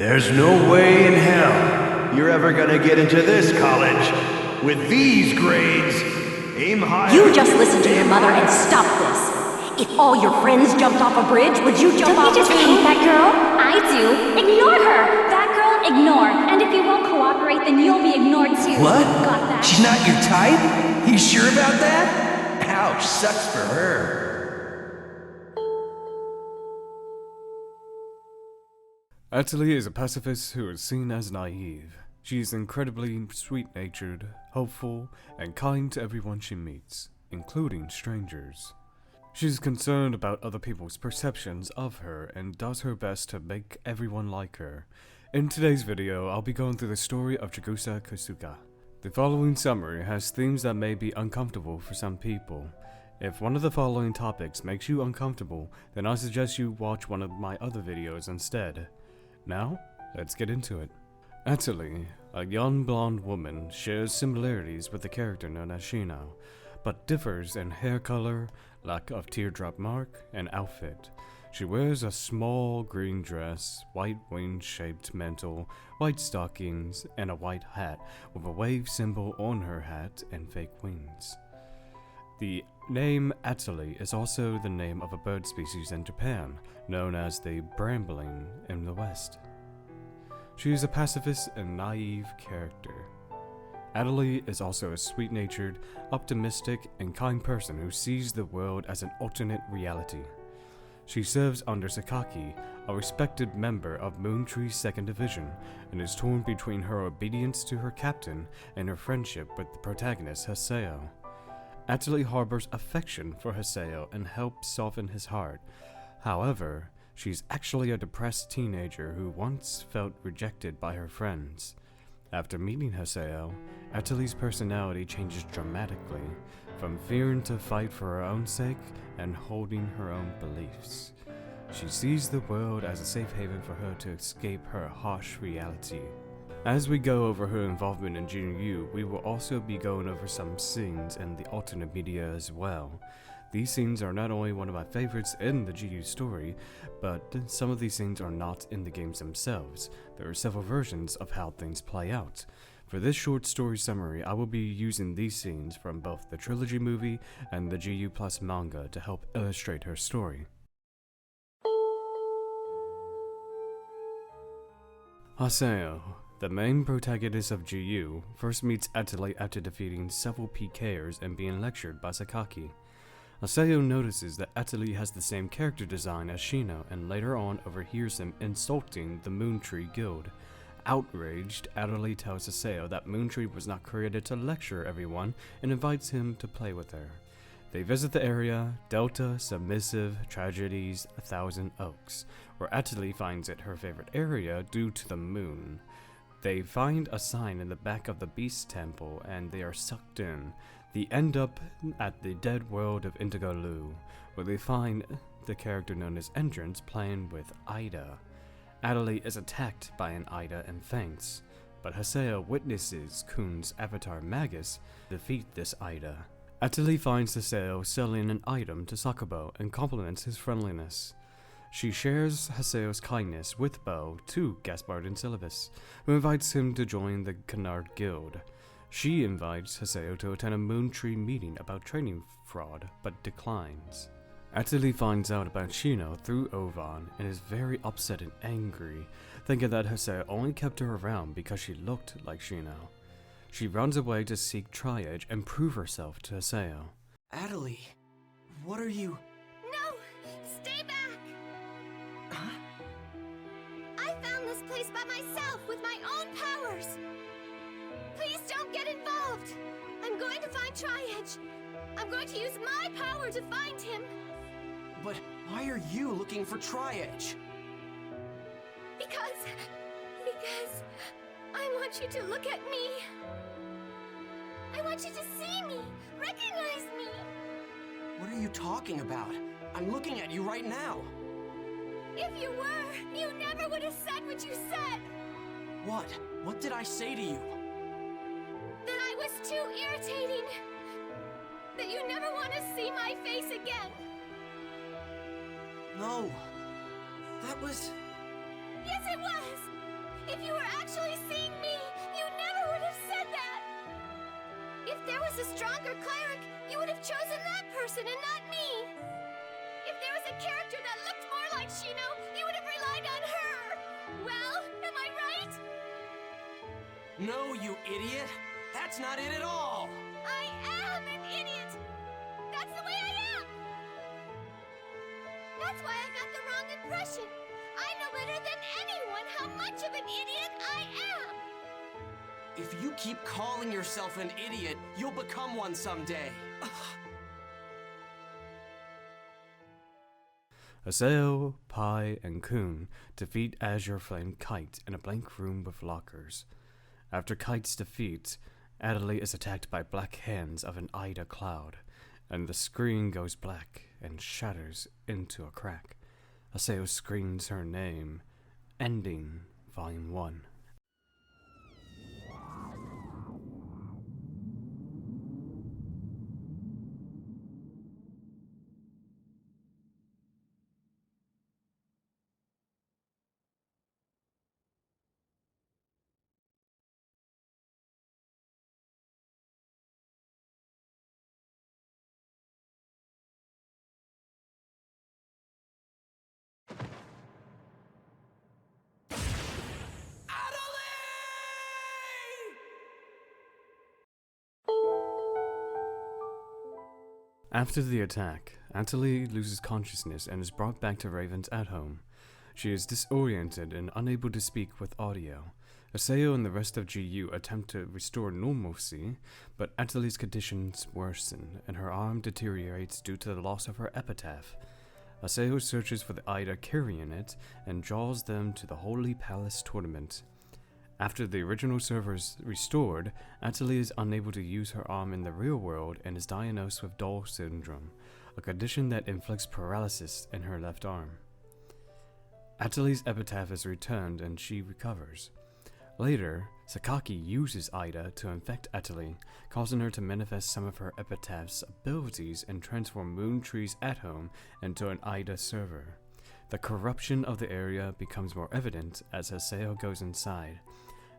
There's no way in hell you're ever gonna get into this college. With these grades, aim higher. You just listen to your mother and stop this. If all your friends jumped off a bridge, would you jump off too? Don't you just hate that girl? I do. Ignore her. That girl, ignore. And if you won't cooperate, then you'll be ignored too. What? Got that? She's not your type? You sure about that? Ouch, sucks for her. Atoli is a pacifist who is seen as naive. She is incredibly sweet-natured, hopeful, and kind to everyone she meets, including strangers. She is concerned about other people's perceptions of her and does her best to make everyone like her. In today's video, I'll be going through the story of Chigusa Kusuka. The following summary has themes that may be uncomfortable for some people. If one of the following topics makes you uncomfortable, then I suggest you watch one of my other videos instead. Now, let's get into it. Atoli, a young blonde woman, shares similarities with the character known as Shino, but differs in hair color, lack of teardrop mark, and outfit. She wears a small green dress, white wing-shaped mantle, white stockings, and a white hat with a wave symbol on her hat and fake wings. The name Atoli is also the name of a bird species in Japan, known as the Brambling in the West. She is a pacifist and naive character. Atoli is also a sweet-natured, optimistic, and kind person who sees the world as an alternate reality. She serves under Sakaki, a respected member of Moontree's 2nd Division, and is torn between her obedience to her captain and her friendship with the protagonist Haseo. Atoli harbors affection for Haseo and helps soften his heart. However, she's actually a depressed teenager who once felt rejected by her friends. After meeting Haseo, Atoli's personality changes dramatically, from fearing to fight for her own sake and holding her own beliefs. She sees the world as a safe haven for her to escape her harsh reality. As we go over her involvement in Junior U, we will also be going over some scenes in the alternate media as well. These scenes are not only one of my favorites in the GU story, but some of these scenes are not in the games themselves. There are several versions of how things play out. For this short story summary, I will be using these scenes from both the trilogy movie and the GU Plus manga to help illustrate her story. Haseo, the main protagonist of GU, first meets Atoli after defeating several PKers and being lectured by Sakaki. Haseo notices that Atoli has the same character design as Shino and later on overhears him insulting the Moontree Guild. Outraged, Atoli tells Haseo that Moontree was not created to lecture everyone and invites him to play with her. They visit the area, Delta, Submissive, Tragedies, 1,000 Oaks, where Atoli finds it her favorite area due to the moon. They find a sign in the back of the Beast Temple and they are sucked in. They end up at the dead world of Indigo Lu, where they find the character known as Entrance playing with Ida. Atoli is attacked by an Ida and faints, but Haseo witnesses Kun's avatar Magus defeat this Ida. Atoli finds Haseo selling an item to Sakubo and compliments his friendliness. She shares Haseo's kindness with Bo to Gaspard and Syllabus, who invites him to join the Canard Guild. She invites Haseo to attend a Moontree meeting about trading fraud, but declines. Atoli finds out about Shino through Ovan and is very upset and angry, thinking that Haseo only kept her around because she looked like Shino. She runs away to seek Triage and prove herself to Haseo. Atoli, what are you... No! Stay back! Huh? I found this place by myself with my own powers! Please don't get involved! I'm going to find Triage! I'm going to use my power to find him! But why are you looking for Triage? Because I want you to look at me. I want you to see me, recognize me. What are you talking about? I'm looking at you right now. If you were, you never would have said what you said. What? What did I say to you? That I was too irritating. That you never want to see my face again. No. That was... Yes, it was. person and not me. If there was a character that looked more like Shino, you would have relied on her. Well, am I right? No, you idiot! That's not it at all! I am an idiot! That's the way I am! That's why I got the wrong impression. I know better than anyone how much of an idiot I am! If you keep calling yourself an idiot, you'll become one someday. Aseo, Pai, and Kun defeat Azure Flame Kite in a blank room with lockers. After Kite's defeat, Atoli is attacked by black hands of an Ida cloud, and the screen goes black and shatters into a crack. Aseo screams her name, ending Volume 1. After the attack, Atoli loses consciousness and is brought back to Raven's at-home. She is disoriented and unable to speak with audio. Aseo and the rest of GU attempt to restore normalcy, but Atoli's conditions worsen and her arm deteriorates due to the loss of her epitaph. Aseo searches for the Ida carrying it and draws them to the Holy Palace tournament. After the original server is restored, Atoli is unable to use her arm in the real world and is diagnosed with Doll syndrome, a condition that inflicts paralysis in her left arm. Atoli's epitaph is returned and she recovers. Later, Sakaki uses Ida to infect Atoli, causing her to manifest some of her epitaph's abilities and transform Moontree's at-home into an Ida server. The corruption of the area becomes more evident as Aseo goes inside,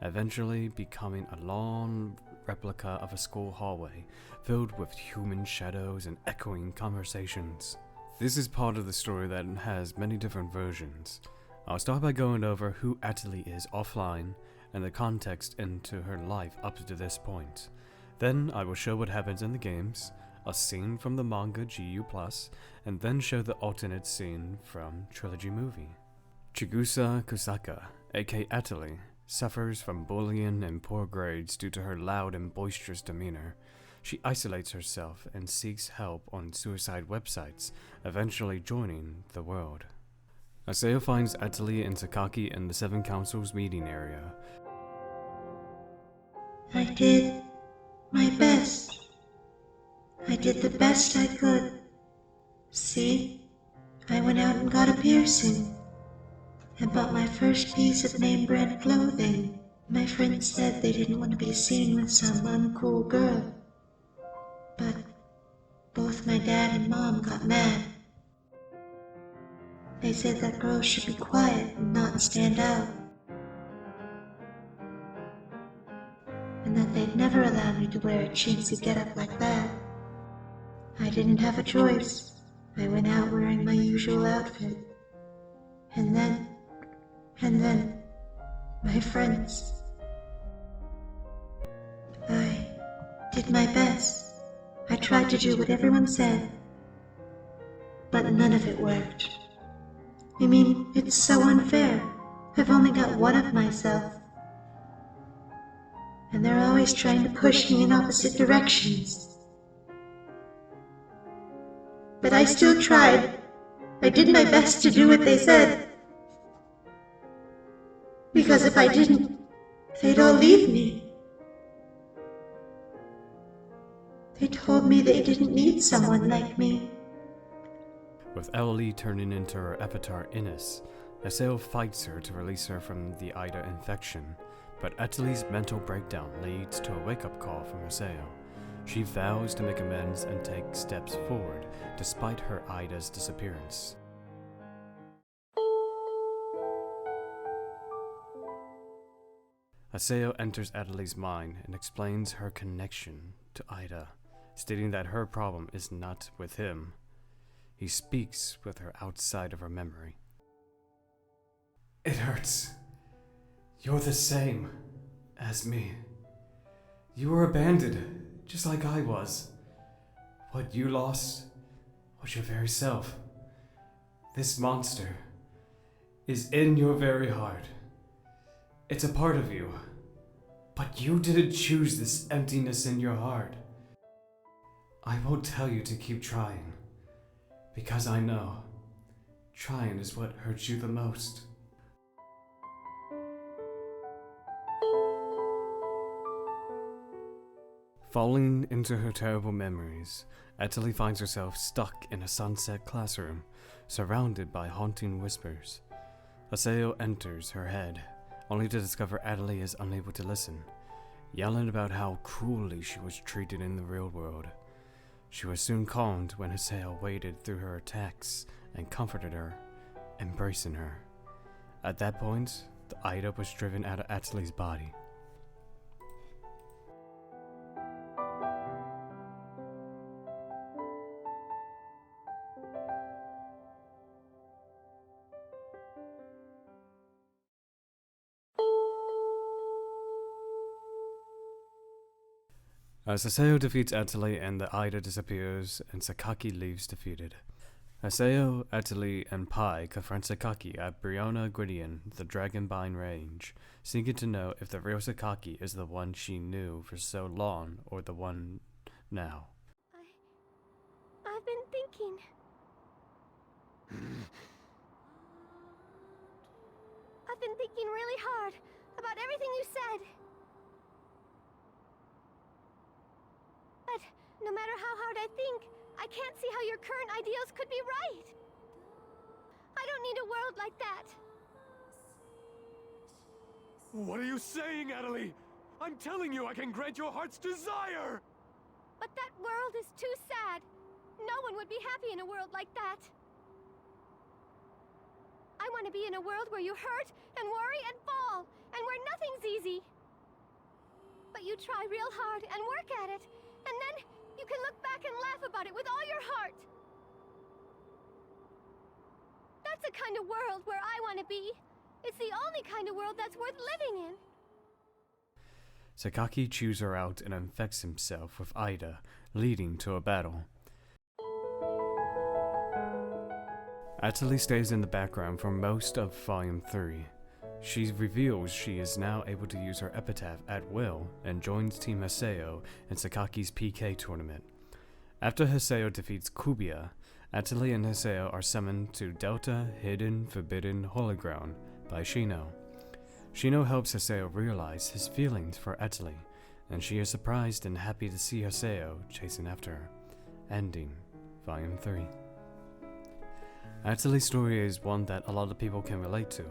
eventually becoming a long replica of a school hallway, filled with human shadows and echoing conversations. This is part of the story that has many different versions. I'll start by going over who Atoli is offline, and the context into her life up to this point. Then I will show what happens in the games, a scene from the manga GU+, and then show the alternate scene from Trilogy Movie. Chigusa Kusaka, aka Atoli, suffers from bullying and poor grades due to her loud and boisterous demeanor. She isolates herself and seeks help on suicide websites, eventually joining the world. Aseo finds Atoli and Sakaki in the Seven Councils meeting area. I did my best. I did the best I could. See? I went out and got a piercing. I bought my first piece of name-brand clothing. My friends said they didn't want to be seen with some uncool girl. But both my dad and mom got mad. They said that girls should be quiet and not stand out. And that they'd never allow me to wear a chintzy getup like that. I didn't have a choice. I went out wearing my usual outfit. And then, my friends. I did my best. I tried to do what everyone said. But none of it worked. I mean, it's so unfair. I've only got one of myself. And they're always trying to push me in opposite directions. But I still tried. I did my best to do what they said. Because if I didn't, they'd all leave me. They told me they didn't need someone like me. With Atoli turning into her Epitaph Innis, Aseo fights her to release her from the Ida infection, but Atoli's mental breakdown leads to a wake-up call from Aseo. She vows to make amends and take steps forward, despite her Ida's disappearance. Aseo enters Atoli's mind and explains her connection to Ida. stating that her problem is not with him. He speaks with her outside of her memory. It hurts. You're the same as me. You were abandoned, just like I was. What you lost was your very self. This monster is in your very heart. It's a part of you. But you didn't choose this emptiness in your heart. I won't tell you to keep trying, because I know trying is what hurts you the most. Falling into her terrible memories, Atoli finds herself stuck in a sunset classroom, surrounded by haunting whispers. Haseo enters her head, only to discover Atoli is unable to listen, yelling about how cruelly she was treated in the real world. She was soon calmed when Haseo waded through her attacks and comforted her, embracing her. At that point, the Ida was driven out of Atoli's body. As Haseo defeats Atoli and the Ida disappears, and Sakaki leaves defeated. Haseo, Atoli, and Pai confront Sakaki at Briona Gwydion, the Dragonbine Range, seeking to know if the real Sakaki is the one she knew for so long or the one now. I've been thinking. I've been thinking really hard about everything you said. But no matter how hard I think, I can't see how your current ideals could be right. I don't need a world like that. What are you saying, Atoli? I'm telling you I can grant your heart's desire! But that world is too sad. No one would be happy in a world like that. I want to be in a world where you hurt and worry and fall, and where nothing's easy. But you try real hard and work at it, and then you can look back and laugh about it with all your heart. That's the kind of world where I want to be. It's the only kind of world that's worth living in. Sakaki chews her out and infects himself with Ida, leading to a battle. Atoli stays in the background for most of Volume 3. She reveals she is now able to use her Epitaph at will and joins Team Haseo in Sakaki's PK tournament. After Haseo defeats Kubia, Atoli and Haseo are summoned to Delta Hidden Forbidden Holy Ground by Shino. Shino helps Haseo realize his feelings for Atoli, and she is surprised and happy to see Haseo chasing after her. Ending Volume 3. Atoli's story is one that a lot of people can relate to.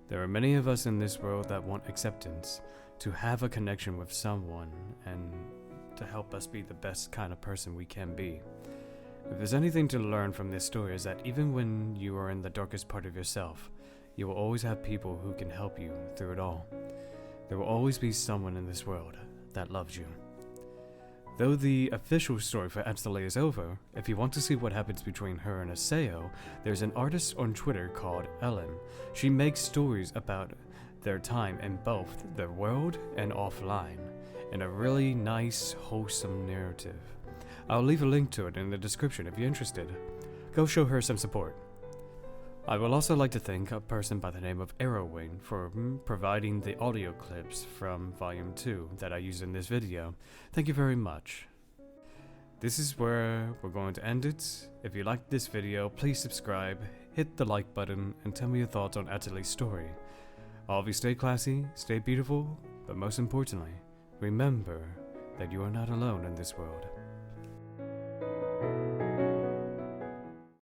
There are many of us in this world that want acceptance, to have a connection with someone, and to help us be the best kind of person we can be. If there's anything to learn from this story is that even when you are in the darkest part of yourself, you will always have people who can help you through it all. There will always be someone in this world that loves you. Though the official story for Atoli is over, if you want to see what happens between her and Haseo, there's an artist on Twitter called Ellen. She makes stories about their time in both the world and offline, in a really nice, wholesome narrative. I'll leave a link to it in the description if you're interested. Go show her some support. I would also like to thank a person by the name of Arrowwing for providing the audio clips from Volume 2 that I used in this video. Thank you very much. This is where we're going to end it. If you liked this video, please subscribe, hit the like button, and tell me your thoughts on Atoli's story. All of you stay classy, stay beautiful, but most importantly, remember that you are not alone in this world.